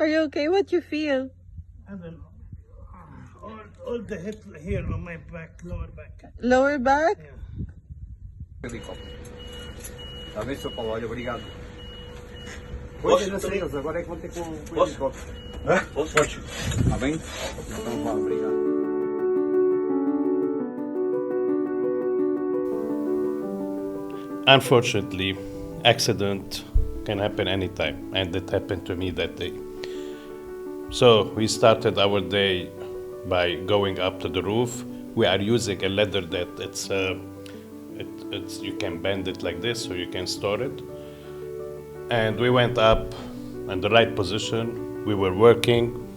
Are you okay? What you feel? I don't know. All the hit here on my back, lower back. Lower back? Yeah. Dico. Ha messo poi, obrigado. Poi na saída, agora é quanto é com o helicóptero. Posso? Pode. Tá bem? Então vá, obrigado. Unfortunately, accident can happen anytime, and it happened to me that day. So we started our day by going up to the roof. We are using a ladder that it's you can bend it like this, so you can store it. And we went up in the right position. We were working,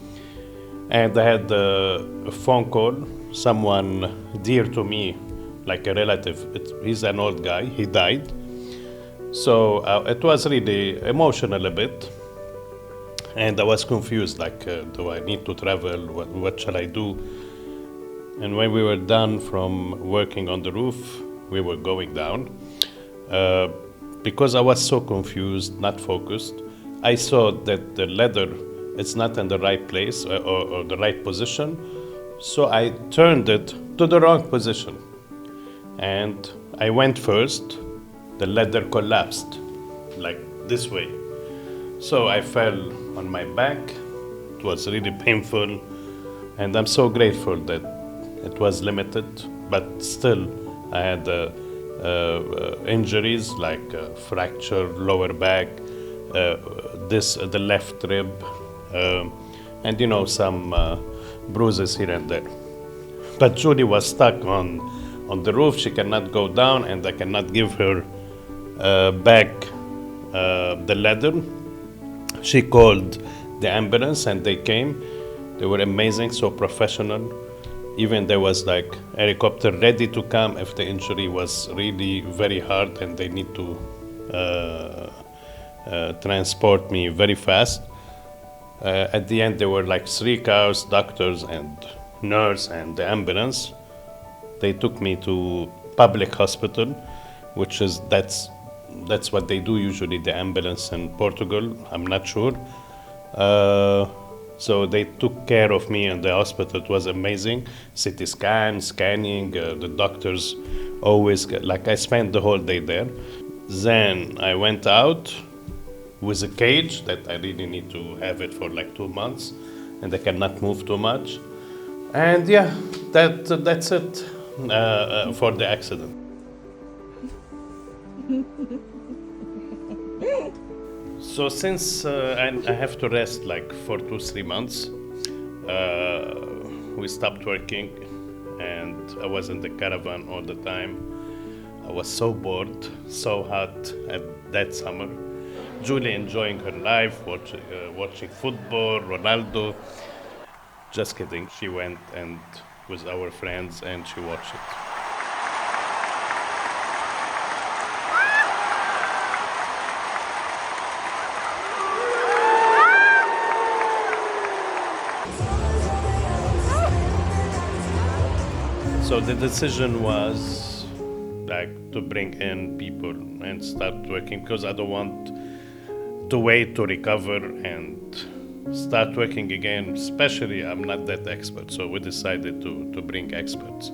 and I had a phone call. Someone dear to me, like a relative. He's an old guy. He died. So it was really emotional a bit. And I was confused, like, do I need to travel? What shall I do? And when we were done from working on the roof, we were going down. Because I was so confused, not focused, I saw that the ladder is not in the right place or the right position. So I turned it to the wrong position. And I went first. The ladder collapsed, like this way. So I fell on my back. It was really painful, and I'm so grateful that it was limited, but still I had injuries like fracture lower back, the left rib, and some bruises here and there. But Julie was stuck on the roof. She cannot go down, and I cannot give her back the ladder. She called the ambulance and they came. They were amazing, so professional. Even there was like a helicopter ready to come if the injury was really very hard and they need to transport me very fast. At the end, there were like 3 cars, doctors and nurse and the ambulance. They took me to public hospital, which is that's what they do usually, the ambulance in Portugal. I'm not sure. So they took care of me in the hospital. It was amazing. CT scan, scanning, the doctors always, I spent the whole day there. Then I went out with a cage that I really need to have it for like 2 months, and I cannot move too much. And yeah, that's it for the accident. So since I have to rest like for 2-3 months, we stopped working, and I was in the caravan all the time. I was so bored, so hot that summer. Julie enjoying her life, watching football, Ronaldo. Just kidding. She went and with our friends and she watched it. So the decision was like to bring in people and start working, because I don't want to wait to recover and start working again. Especially I'm not that expert, so we decided to bring experts.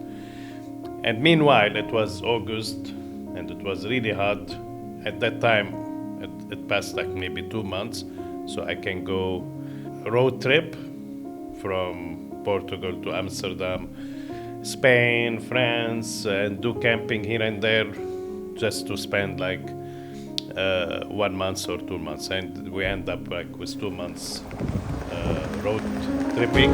And meanwhile, it was August and it was really hot. At that time, it passed like maybe 2 months, so I can go road trip from Portugal to Amsterdam, Spain, France, and do camping here and there, just to spend like 1 month or 2 months. And we end up like with 2 months road tripping.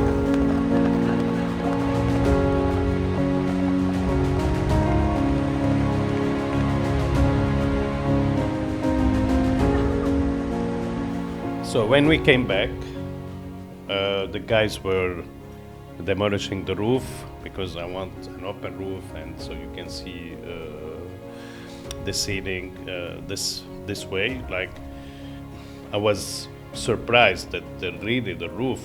So when we came back, the guys were demolishing the roof, because I want an open roof, and so you can see the ceiling this way. Like, I was surprised that the roof,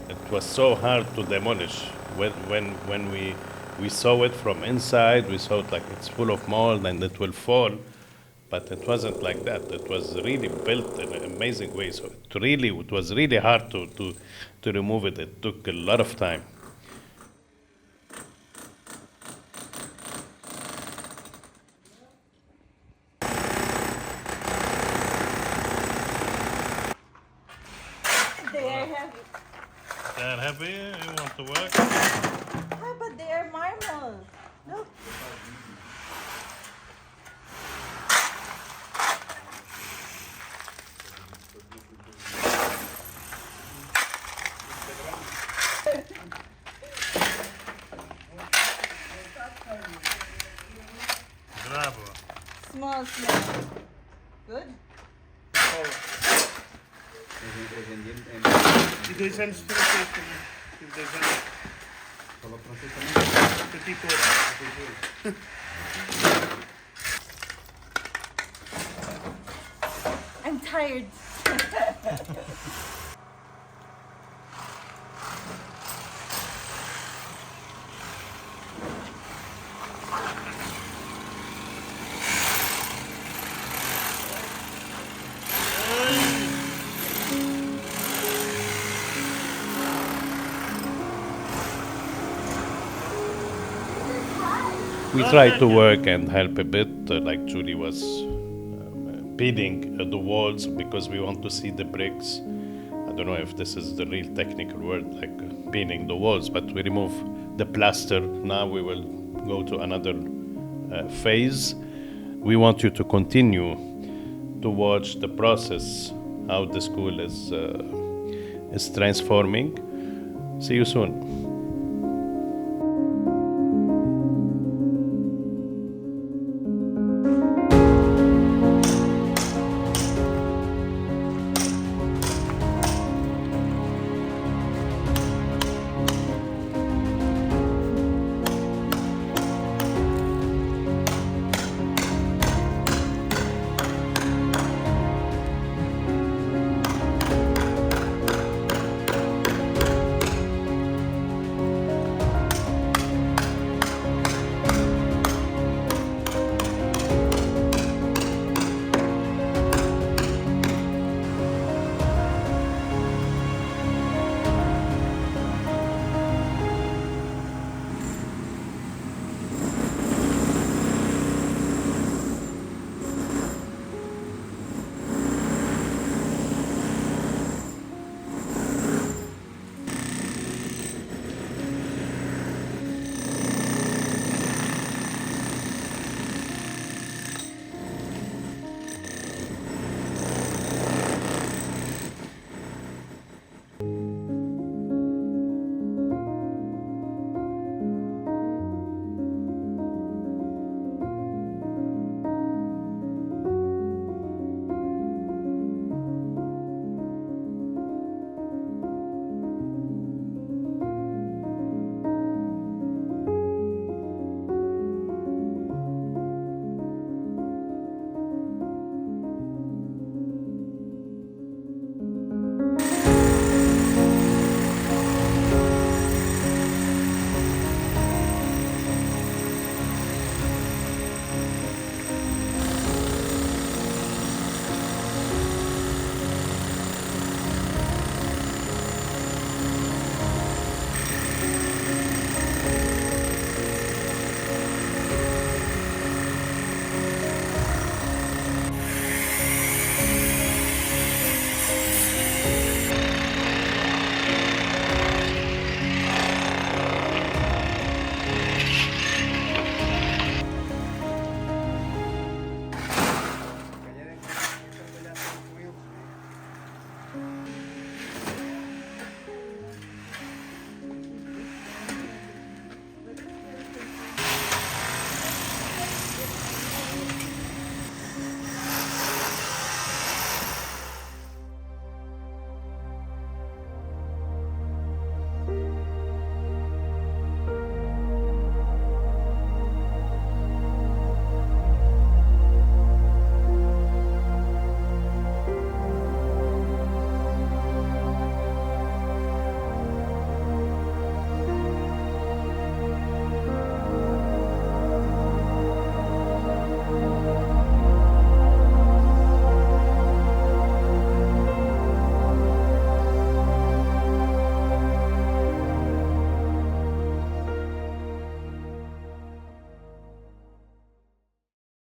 it was so hard to demolish. When we saw it from inside, we saw it like it's full of mold and it will fall. but it wasn't like that. It was really built in an amazing way. So it was really hard to remove it. It took a lot of time. They are heavy. That happy? You want to work? Ah, but they are marble. Look. Bravo. Small, small. Good. Si dois anos de francês também. Tive 2 anos. Fala francês também? Petit cours. I'm tired. We tried to work and help a bit, like Julie was beading the walls because we want to see the bricks. I don't know if this is the real technical word, like beading the walls, but we remove the plaster. Now we will go to another phase. We want you to continue to watch the process, how the school is transforming. See you soon.